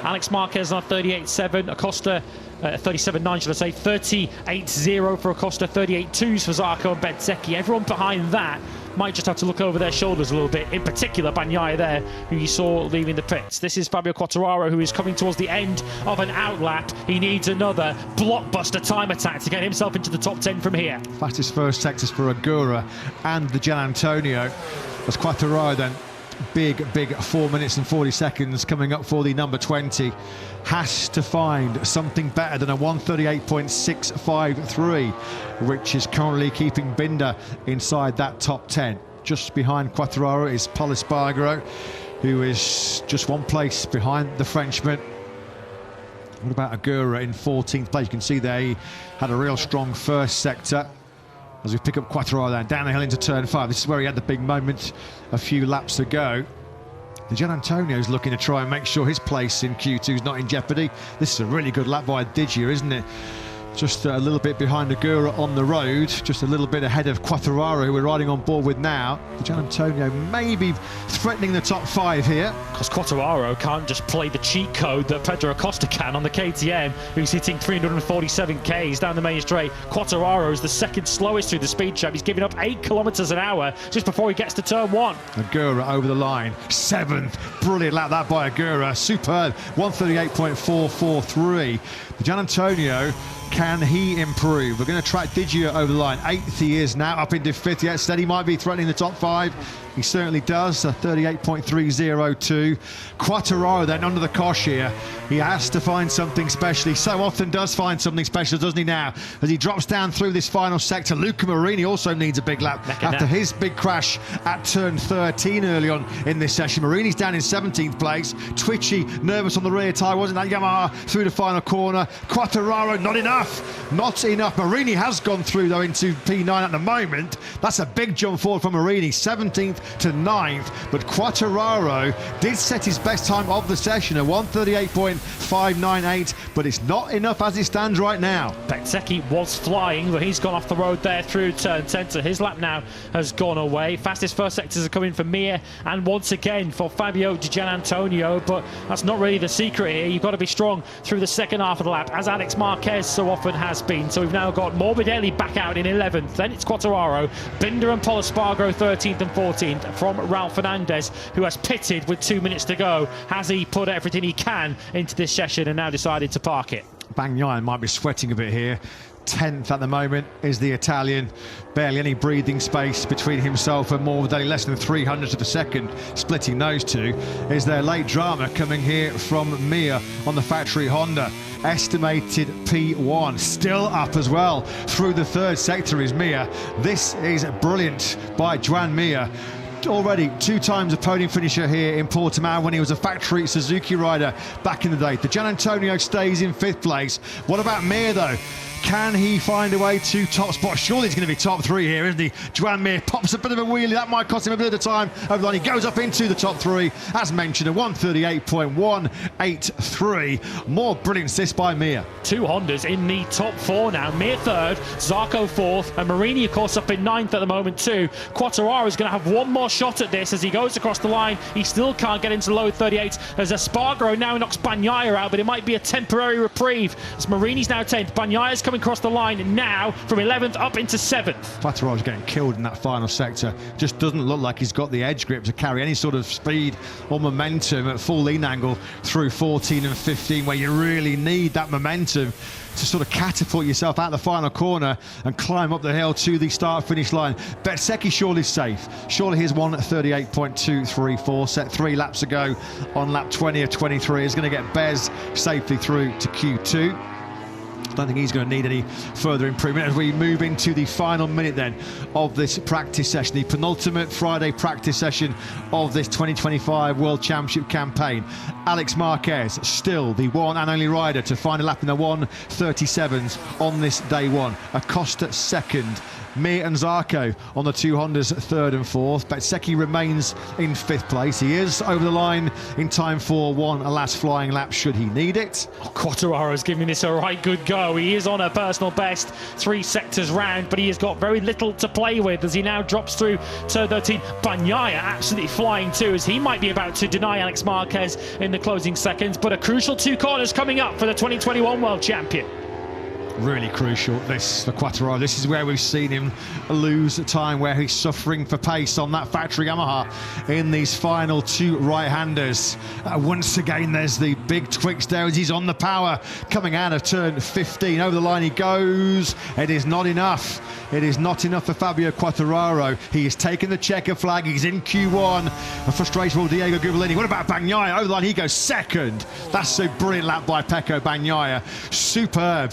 Alex Marquez on 38.7, Acosta 37.9, should I say, 38.0 for Acosta, 38.2s for Zarco and Bezzecchi. Everyone behind that might just have to look over their shoulders a little bit, in particular Bagnaia there, who you saw leaving the pits. This is Fabio Quartararo, who is coming towards the end of an outlap. He needs another blockbuster time attack to get himself into the top 10 from here. Fastest first sectors for Agura and the Giannantonio, as Quartararo then big 4 minutes and 40 seconds coming up for the number 20. Has to find something better than a 138.653, which is currently keeping Binder inside that top 10. Just behind Quartararo is Pol Espargaro, who is just one place behind the Frenchman. What about Agura in 14th place? You can see there he had a real strong first sector. As we pick up Quartararo down the hill into turn 5, this is where he had the big moment a few laps ago. The Giannantonio is looking to try and make sure his place in Q2 is not in jeopardy. This is a really good lap by Digia, isn't it? Just a little bit behind Agura on the road, just a little bit ahead of Quartararo, who we're riding on board with now. The Giannantonio maybe threatening the top 5 here. Because Quartararo can't just play the cheat code that Pedro Acosta can on the KTM, who's hitting 347 Ks down the main straight. Quartararo is the second slowest through the speed trap. He's giving up 8 kilometres an hour just before he gets to turn 1. Agura over the line, 7th. Brilliant lap that by Agura. Superb, 138.443. The Giannantonio, can he improve? We're going to track Digia over the line. 8th he is now, up into 5th yet. Steady might be threatening the top 5. He certainly does, a 38.302. Quartararo then under the cosh here. He has to find something special. He so often does find something special, doesn't he now? As he drops down through this final sector, Luca Marini also needs a big lap after his big crash at turn 13 early on in this session. Marini's down in 17th place. Twitchy, nervous on the rear tyre, wasn't that Yamaha through the final corner. Quartararo, not enough. Not enough. Marini has gone through though into P9 at the moment. That's a big jump forward from Marini, 17th to 9th, but Quartararo did set his best time of the session, a 138.598, but it's not enough as it stands right now. Bezzecchi was flying, but he's gone off the road there through turn 10, so his lap now has gone away. Fastest first sectors are coming for Mir, and once again for Fabio Di Giannantonio, but that's not really the secret here. You've got to be strong through the second half of the lap, as Alex Marquez so often has been. So we've now got Morbidelli back out in 11th, then it's Quartararo, Binder and Pol Espargaro 13th and 14th, from Raul Fernandez, who has pitted with 2 minutes to go. Has he put everything he can into this session and now decided to park it? Bagnaia might be sweating a bit here. 10th at the moment is the Italian. Barely any breathing space between himself and Morbidelli, less than 300 of a second splitting those two. Is there late drama coming here from Mir on the factory Honda? Estimated P1, still up as well through the third sector is Mir. This is brilliant by Joan Mir. Already 2 times a podium finisher here in Portimao when he was a factory Suzuki rider back in the day. The Giannantonio stays in 5th place. What about Mir though? Can he find a way to top spot? Surely he's going to be top 3 here, isn't he? Joan Mir pops a bit of a wheelie. That might cost him a bit of time over the line. He goes up into the top 3. As mentioned, a 138.183. More brilliance this by Mir. 2 Hondas in the top 4 now. Mir 3rd, Zarco 4th, and Marini, of course, up in 9th at the moment too. Quartararo is going to have one more shot at this as he goes across the line. He still can't get into low 38s as Espargaro now knocks Bagnaia out, but it might be a temporary reprieve as Marini's now 10th. Bagnaia's coming across the line now from 11th up into 7th. Quartararo's getting killed in that final sector. Just doesn't look like he's got the edge grip to carry any sort of speed or momentum at full lean angle through 14 and 15, where you really need that momentum to sort of catapult yourself out the final corner and climb up the hill to the start-finish line. Bezzecchi surely safe. Surely his 138.234 set 3 laps ago on lap 20 of 23 is going to get Bez safely through to Q2. I don't think he's going to need any further improvement as we move into the final minute then of this practice session, the penultimate Friday practice session of this 2025 World Championship campaign. Alex Marquez, still the one and only rider to find a lap in the 1:37s on this day one. Acosta second. Mir and Zarco on the two Hondas, 3rd and 4th. Bezzecchi remains in 5th place. He is over the line in time for a last flying lap should he need it. Quartararo's giving this a right good go. He is on a personal best 3 sectors round, but he has got very little to play with as he now drops through turn 13. Bagnaia absolutely flying too, as he might be about to deny Alex Marquez in the closing seconds, but a crucial 2 corners coming up for the 2021 world champion. Really crucial this for Quartararo. This is where we've seen him lose time, where he's suffering for pace on that factory Yamaha in these final 2 right-handers. Once again, there's the big twitch there as he's on the power coming out of turn 15. Over the line he goes. It is not enough. It is not enough for Fabio Quartararo. He has taken the checker flag. He's in Q1. A frustration for Diego Gubalini. What about Bagnaia? Over the line he goes 2nd. That's a brilliant lap by Pecco Bagnaia. Superb.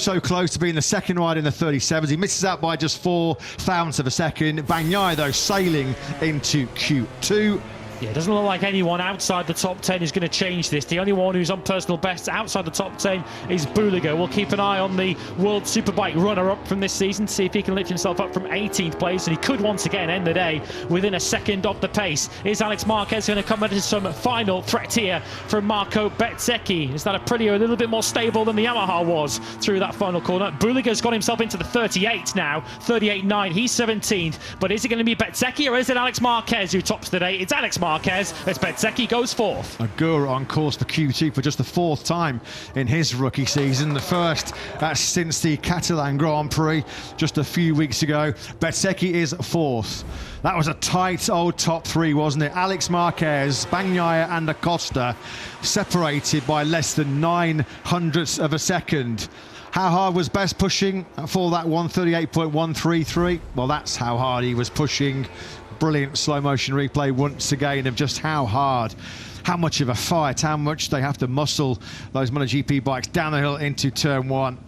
So close to being the 2nd rider in the 37s. He misses out by just 4 thousandths of a second. Bagnaia, though, sailing into Q2. Yeah, it doesn't look like anyone outside the top 10 is going to change this. The only one who's on personal best outside the top 10 is Buliga. We'll keep an eye on the World Superbike runner-up from this season, see if he can lift himself up from 18th place, and he could once again end the day within a second of the pace. Is Alex Marquez going to come into some final threat here from Marco Bezzecchi? Is that a little bit more stable than the Yamaha was through that final corner? Buliga's got himself into the 38 now, 38.9. He's 17th, but is it going to be Bezzecchi or is it Alex Marquez who tops the day? It's Alex Marquez as Bezzecchi goes 4th. Agura on course for Q2 for just the 4th time in his rookie season. The first since the Catalan Grand Prix just a few weeks ago. Bezzecchi is 4th. That was a tight old top 3, wasn't it? Alex Marquez, Bagnaia and Acosta separated by less than 900ths of a second. How hard was Bess pushing for that 138.133? Well, that's how hard he was pushing. Brilliant slow motion replay once again of just how hard, how much of a fight, how much they have to muscle those MotoGP bikes down the hill into turn 1.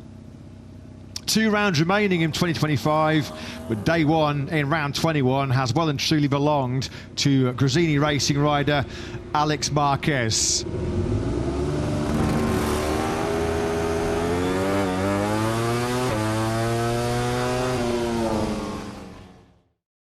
2 rounds remaining in 2025, but day 1 in round 21 has well and truly belonged to Gresini racing rider Alex Marquez.